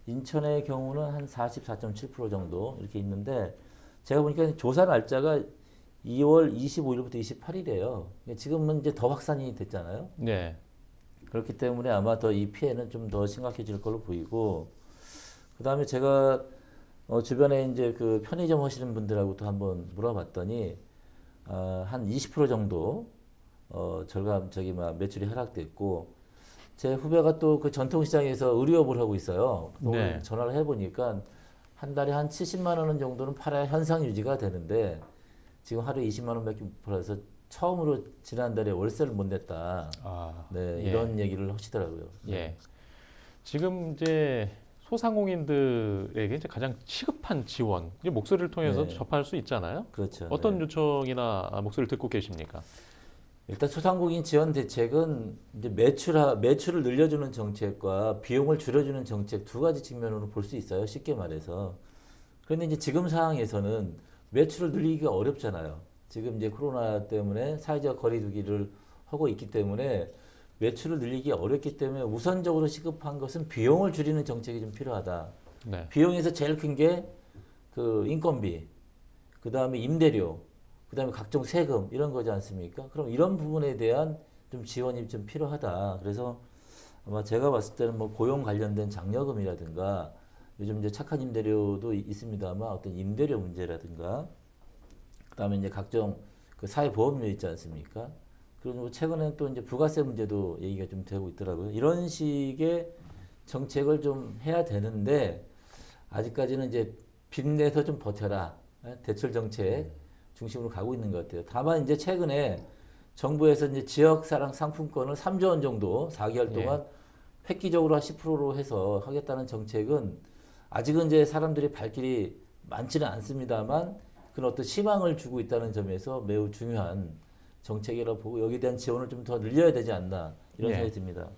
인천의 경우는 한 44.7% 정도 이렇게 있는데 제가 보니까 조사 날짜가 2월 25일부터 28일이에요. 지금은 이제 더 확산이 됐잖아요. 네. 그렇기 때문에 아마 더 이 피해는 좀 더 심각해질 걸로 보이고, 그 다음에 제가 주변에 이제 그 편의점 하시는 분들하고도 한번 물어봤더니 한 20% 정도 매출이 하락됐고, 제 후배가 또 그 전통시장에서 의류업을 하고 있어요. 네. 전화를 해보니까 한 달에 한 70만 원 정도는 팔아야 현상 유지가 되는데 지금 하루에 20만 원밖에 못 팔아서 처음으로 지난달에 월세를 못 냈다. 이런 얘기를 하시더라고요. 예. 지금 이제 소상공인들에게 이제 가장 시급한 지원, 이제 목소리를 통해서 접할 수 있잖아요. 그렇죠. 어떤 요청이나 목소리를 듣고 계십니까? 일단 소상공인 지원 대책은 이제 매출을 늘려주는 정책과 비용을 줄여주는 정책 두 가지 측면으로 볼 수 있어요. 쉽게 말해서. 그런데 이제 지금 상황에서는 매출을 늘리기가 어렵잖아요. 지금 이제 코로나 때문에 사회적 거리두기를 하고 있기 때문에 매출을 늘리기 어렵기 때문에 우선적으로 시급한 것은 비용을 줄이는 정책이 좀 필요하다. 네. 비용에서 제일 큰 게 그 인건비, 그 다음에 임대료, 그 다음에 각종 세금 이런 거지 않습니까? 그럼 이런 부분에 대한 좀 지원이 좀 필요하다. 그래서 아마 제가 봤을 때는 뭐 고용 관련된 장려금이라든가 요즘 이제 착한 임대료도 있습니다만 어떤 임대료 문제라든가 그 다음에 이제 각종 그 사회보험료 있지 않습니까? 그리고 최근에 또 이제 부가세 문제도 얘기가 좀 되고 있더라고요. 이런 식의 정책을 좀 해야 되는데 아직까지는 이제 빚내서 좀 버텨라. 대출 정책 중심으로 가고 있는 것 같아요. 다만 이제 최근에 정부에서 이제 지역사랑 상품권을 3조 원 정도 4개월 동안 획기적으로 한 10%로 해서 하겠다는 정책은 아직은 이제 사람들이 발길이 많지는 않습니다만 그런 어떤 희망을 주고 있다는 점에서 매우 중요한 정책이라고 보고 여기에 대한 지원을 좀 더 늘려야 되지 않나 이런 생각이 듭니다.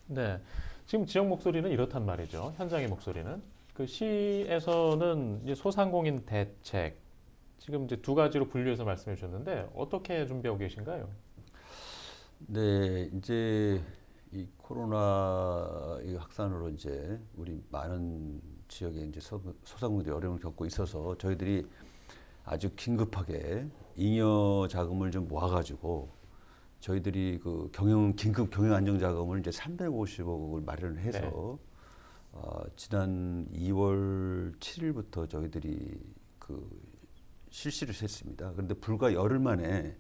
네, 지금 지역 목소리는 이렇단 말이죠. 현장의 목소리는 그 시에서는 이제 소상공인 대책 지금 이제 두 가지로 분류해서 말씀해 주셨는데 어떻게 준비하고 계신가요? 네, 이제 이 코로나 이 확산으로 이제 우리 많은 지역에 이제 소상공인들이 어려움을 겪고 있어서 저희들이 아주 긴급하게 잉여 자금을 좀 모아가지고 저희들이 그 긴급 경영 안정 자금을 이제 350억을 마련을 해서 지난 2월 7일부터 저희들이 그 실시를 했습니다. 그런데 불과 열흘 만에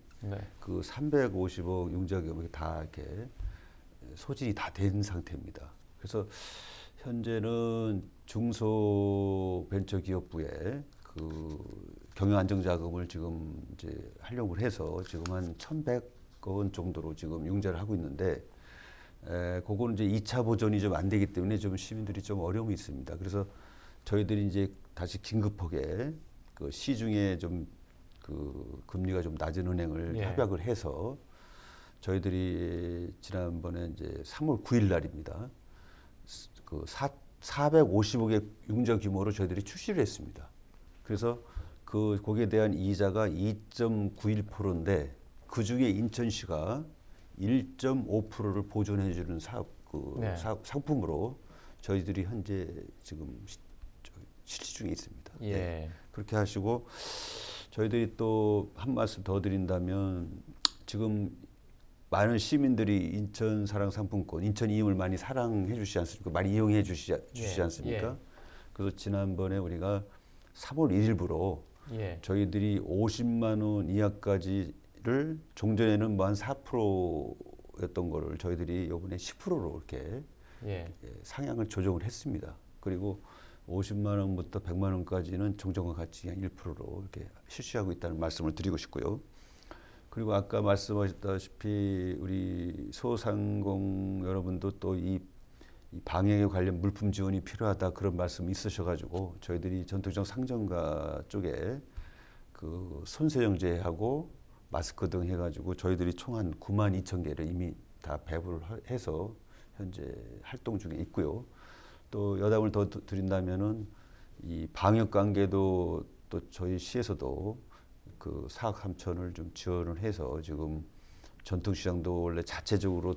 그 350억 융자금이 다 이렇게 소진이 다 된 상태입니다. 그래서 현재는 중소벤처기업부에 그 경영안정자금을 지금 이제 활용을 해서 지금 한 1,100억 원 정도로 지금 융자를 하고 있는데, 그거는 이제 2차 보전이 좀 안 되기 때문에 좀 시민들이 좀 어려움이 있습니다. 그래서 저희들이 이제 다시 긴급하게 그 시중에 좀 그 금리가 좀 낮은 은행을 협약을 해서 저희들이 지난번에 이제 3월 9일 날입니다. 그 450억의 융자 규모로 저희들이 출시를 했습니다. 그래서 거기에 대한 이자가 2.91%인데 그 중에 인천시가 1.5%를 보존해 주는 상품으로 저희들이 현재 지금 실시 중에 있습니다. 네. 그렇게 하시고 저희들이 또 한 말씀 더 드린다면 지금 많은 시민들이 인천 사랑 상품권, 인천 이음을 많이 사랑해 주시지 않습니까? 많이 이용해 주시지 않습니까? 그래서 지난번에 우리가 3월 1일부로 저희들이 50만 원 이하까지를 종전에는 뭐 한 4%였던 거를 저희들이 이번에 10%로 이렇게 상향을 조정을 했습니다. 그리고 50만 원부터 100만 원까지는 종전과 같이 그냥 1%로 이렇게 실시하고 있다는 말씀을 드리고 싶고요. 그리고 아까 말씀하셨다시피 우리 소상공 여러분도 또 이 방역에 관련 물품 지원이 필요하다 그런 말씀이 있으셔가지고 저희들이 전통시장 상점가 쪽에 그 손세정제하고 마스크 등 해가지고 저희들이 총 한 9만 2천 개를 이미 다 배부를 해서 현재 활동 중에 있고요. 또 여담을 더 드린다면은 이 방역 관계도 또 저희 시에서도 그 4억 3천을 좀 지원을 해서 지금 전통시장도 원래 자체적으로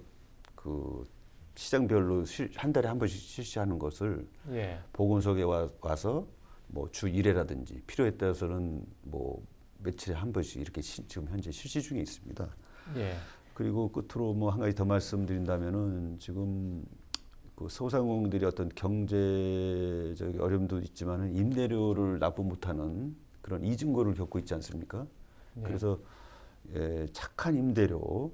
그 시장별로 한 달에 한 번씩 실시하는 것을 보건소에 와서 뭐 주 1회라든지 필요에 따라서는 뭐 며칠에 한 번씩 이렇게 지금 현재 실시 중에 있습니다. 그리고 끝으로 뭐 한 가지 더 말씀드린다면은 지금 그 소상공인들이 어떤 경제적 어려움도 있지만은 임대료를 납부 못하는 그런 이중고를 겪고 있지 않습니까? 그래서 착한 임대료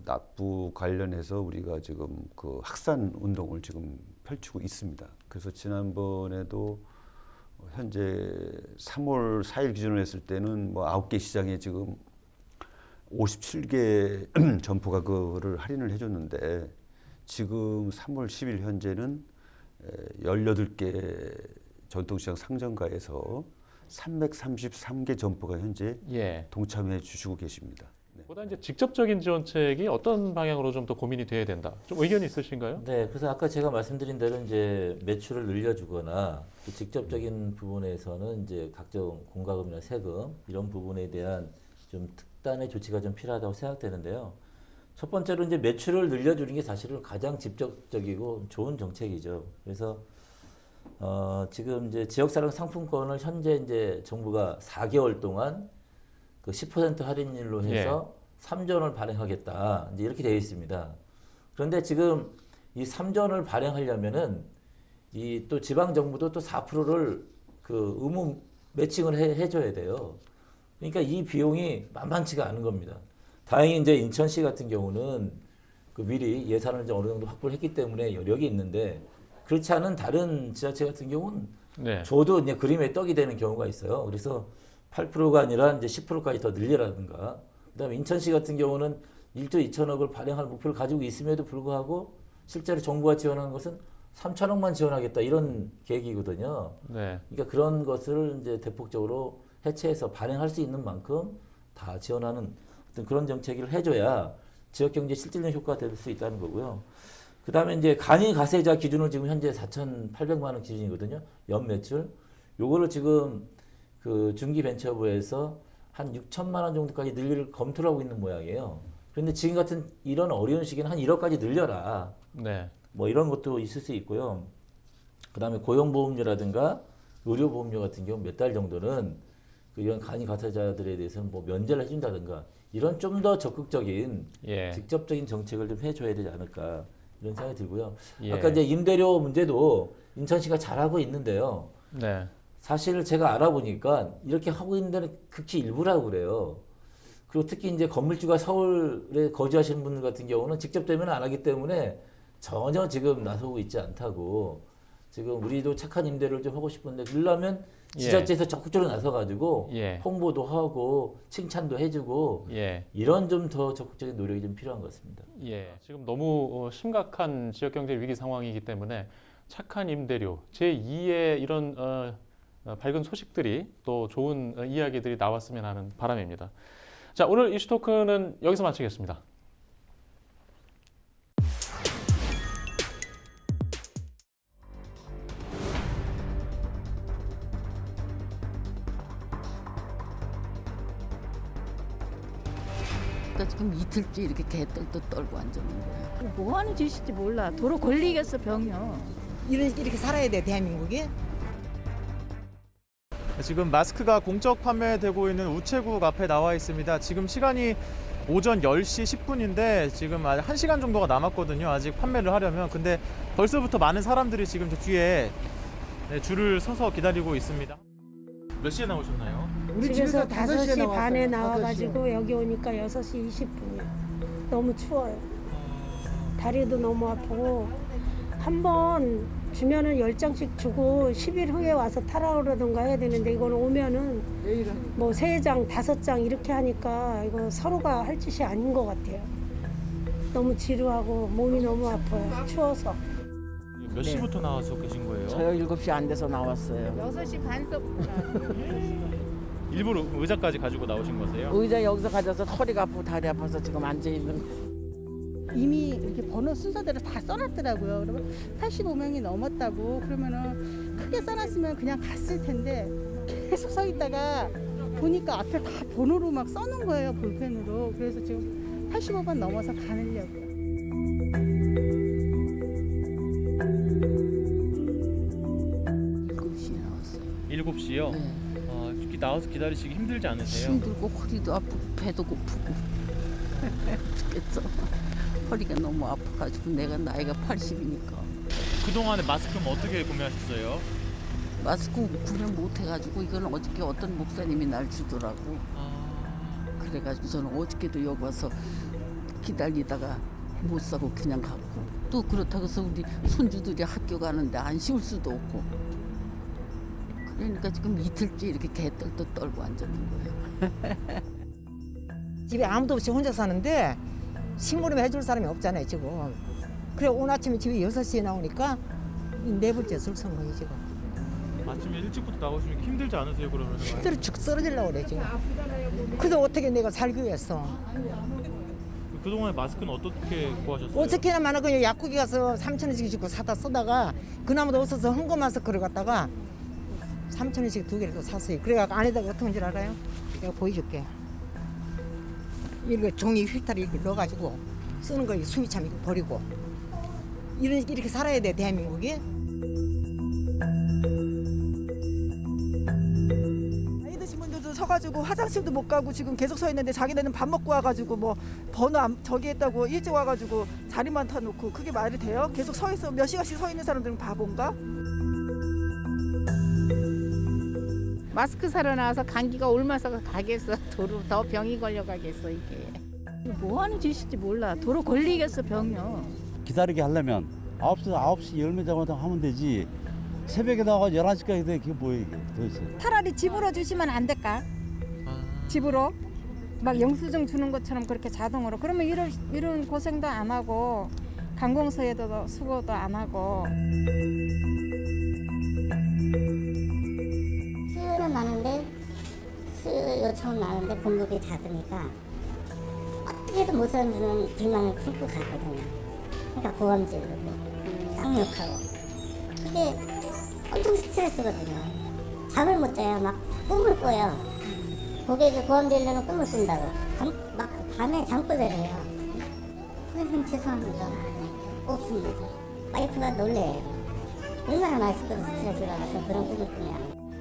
납부 관련해서 우리가 지금 그 확산 운동을 지금 펼치고 있습니다. 그래서 지난번에도 현재 3월 4일 기준으로 했을 때는 뭐 9개 시장에 지금 57개 점포가 그거를 할인을 해줬는데 지금 3월 10일 현재는 18개 전통시장 상점가에서 333개 점포가 현재 동참해 주시고 계십니다. 보다 이제 직접적인 지원책이 어떤 방향으로 좀 더 고민이 돼야 된다. 좀 의견이 있으신가요? 네, 그래서 아까 제가 말씀드린 대로 이제 매출을 늘려주거나 또 직접적인 부분에서는 이제 각종 공과금이나 세금 이런 부분에 대한 좀 특단의 조치가 좀 필요하다고 생각되는데요. 첫 번째로 이제 매출을 늘려주는 게 사실은 가장 직접적이고 좋은 정책이죠. 그래서 지금 이제 지역사랑 상품권을 현재 이제 정부가 4개월 동안 그 10% 할인율로 해서 3전을 발행하겠다. 이제 이렇게 되어 있습니다. 그런데 지금 이 3전을 발행하려면은 이 또 지방 정부도 또 4%를 그 의무 매칭을 해줘야 돼요. 그러니까 이 비용이 만만치가 않은 겁니다. 다행히 이제 인천시 같은 경우는 그 미리 예산을 이제 어느 정도 확보를 했기 때문에 여력이 있는데 그렇지 않은 다른 지자체 같은 경우는 저도 이제 그림의 떡이 되는 경우가 있어요. 그래서 8%가 아니라 이제 10%까지 더 늘리라든가. 그다음에 인천시 같은 경우는 1조 2천억을 발행할 목표를 가지고 있음에도 불구하고 실제로 정부가 지원한 것은 3천억만 지원하겠다 이런 계획이거든요. 그러니까 그런 것을 이제 대폭적으로 해체해서 발행할 수 있는 만큼 다 지원하는 어떤 그런 정책을 해줘야 지역 경제 실질적 효과가 될 수 있다는 거고요. 그다음에 이제 간이 가세자 기준으로 지금 현재 4,800만 원 기준이거든요. 연 매출. 요거를 지금 그 중기벤처부에서 한 6천만 원 정도까지 늘릴 검토를 하고 있는 모양이에요. 그런데 지금 같은 이런 어려운 시기는 한 1억까지 늘려라. 뭐 이런 것도 있을 수 있고요. 그다음에 고용보험료라든가 의료보험료 같은 경우 몇 달 정도는 그 이런 간이 가해자들에 대해서는 뭐 면제를 해준다든가 이런 좀 더 적극적인 직접적인 정책을 좀 해줘야 되지 않을까 이런 생각이 들고요. 아까 이제 임대료 문제도 인천시가 잘하고 있는데요. 네. 사실 제가 알아보니까 이렇게 하고 있는 데는 극히 일부라고 그래요. 그리고 특히 이제 건물주가 서울에 거주하시는 분들 같은 경우는 직접 대면 안 하기 때문에 전혀 지금 나서고 있지 않다고. 지금 우리도 착한 임대를 좀 하고 싶은데 그러려면 지자체에서 적극적으로 나서가지고 홍보도 하고 칭찬도 해주고 이런 좀 더 적극적인 노력이 좀 필요한 것 같습니다. 지금 너무 심각한 지역경제 위기 상황이기 때문에 착한 임대료, 제2의 이런 밝은 소식들이 또 좋은 이야기들이 나왔으면 하는 바람입니다. 자, 오늘 이슈 토크는 여기서 마치겠습니다. 그러니까 지금 이틀째 이렇게 개떨도 떨고 앉아있는 거야. 뭐 하는 짓인지 몰라. 도로 걸리겠어, 병이요. 이렇게 살아야 돼, 대한민국이. 지금 마스크가 공적 판매되고 있는 우체국 앞에 나와 있습니다. 지금 시간이 오전 10시 10분인데 지금 아직 1시간 정도가 남았거든요. 아직 판매를 하려면. 근데 벌써부터 많은 사람들이 지금 저 뒤에 줄을 서서 기다리고 있습니다. 몇 시에 나오셨나요? 우리 집에서 5시 반에 나와가지고 여기 오니까 6시 20분이야. 너무 추워요. 다리도 너무 아프고 한 번 주면은 10장씩 주고 10일 후에 와서 타라 그러던가 해야 되는데 이거는 오면은 뭐 3장, 5장 이렇게 하니까 이거 서로가 할 짓이 아닌 것 같아요. 너무 지루하고 몸이 너무 아파요. 추워서. 몇 시부터 나와서 계신 거예요? 저요 7시 안 돼서 나왔어요. 6시 반서부터. 일부러 의자까지 가지고 나오신 거세요? 의자 여기서 가져서 허리가 아프고 다리 아파서 지금 앉아 있는 거. 이미 이렇게 번호 순서대로 다 써놨더라고요. 그러면 85명이 넘었다고 그러면은 크게 써놨으면 그냥 갔을 텐데 계속 서 있다가 보니까 앞에 다 번호로 막 써놓은 거예요, 볼펜으로. 그래서 지금 85번 넘어서 가느냐고요. 7시에 나왔어요. 7시요? 네. 이렇게 나와서 기다리시기 힘들지 않으세요? 힘들고 허리도 아프고 배도 고프고 죽겠어. 허리가 너무 아파가지고 내가 나이가 80이니까. 그동안에 마스크는 어떻게 구매하셨어요? 마스크 구매 못해가지고 이건 어저께 어떤 목사님이 날 주더라고. 그래가지고 저는 어저께도 여기 와서 기다리다가 못 사고 그냥 갔고 또 그렇다고 해서 우리 손주들이 학교 가는데 안 씌울 수도 없고 그러니까 지금 이틀째 이렇게 개떨도 떨고 앉았는 거예요. 집에 아무도 없이 혼자 사는데 식물음 해줄 사람이 없잖아요, 지금. 그래 오늘 아침에 집에 6시에 나오니까 4번째 줄 선 거예요, 지금. 아침에 일찍부터 나오시면 힘들지 않으세요, 그러면? 힘들어 죽 쓰러지려고 그래, 지금. 그래서 어떻게 내가 살기 위해서. 그동안에 마스크는 어떻게 구하셨어요? 어떻게나 많아 그냥 약국에 가서 3,000원씩 주고 사다 쓰다가 그나마도 없어서 헝거 마스크를 갖다가 3,000원씩 2개를 또 샀어요. 그래갖고 안에다가 어떤 줄 알아요? 내가 보여줄게. 이렇게 종이 휠타리 이렇게 넣어가지고 쓰는 거 숨이 참 이거 버리고 이렇게 살아야 돼, 대한민국이. 나이 드신 분들도 서가지고 화장실도 못 가고 지금 계속 서 있는데 자기네는 밥 먹고 와가지고 뭐 번호 저기 했다고 일찍 와가지고 자리만 타놓고 그게 말이 돼요? 계속 서 있어 몇 시간씩 서 있는 사람들은 바본가? 마스크 사러 나와서 감기가 옮아서 가겠어. 도로 더 병이 걸려가겠어, 이게. 뭐 하는 짓인지 몰라. 도로 걸리겠어, 병이요. 기다리게 하려면 9시 열매 잡아서 하면 되지. 새벽에 나가 11시까지 돼. 그게 뭐예요, 이게 도대체. 차라리 집으로 주시면 안 될까? 집으로 막 영수증 주는 것처럼 그렇게 자동으로. 그러면 이런 고생도 안 하고 관공서에도 수고도 안 하고. 수요는 많은데 수요 요청은 많은데 공급이 작으니까 어떻게든 못 사는 분은 불만을 품고 가거든요. 그러니까 고함 지르고 쌍욕하고 그게 엄청 스트레스거든요. 잠을 못 자요. 막 꿈을 꿔요. 고객이 고함 지르려면 꿈을 꾼다고 막 밤에 잠꼬대를 해요. 선생님 죄송합니다. 없습니다. 와이프가 놀래요. 얼마나 맛있거든 스트레스 받았던 그런 꿈을 꾸냐.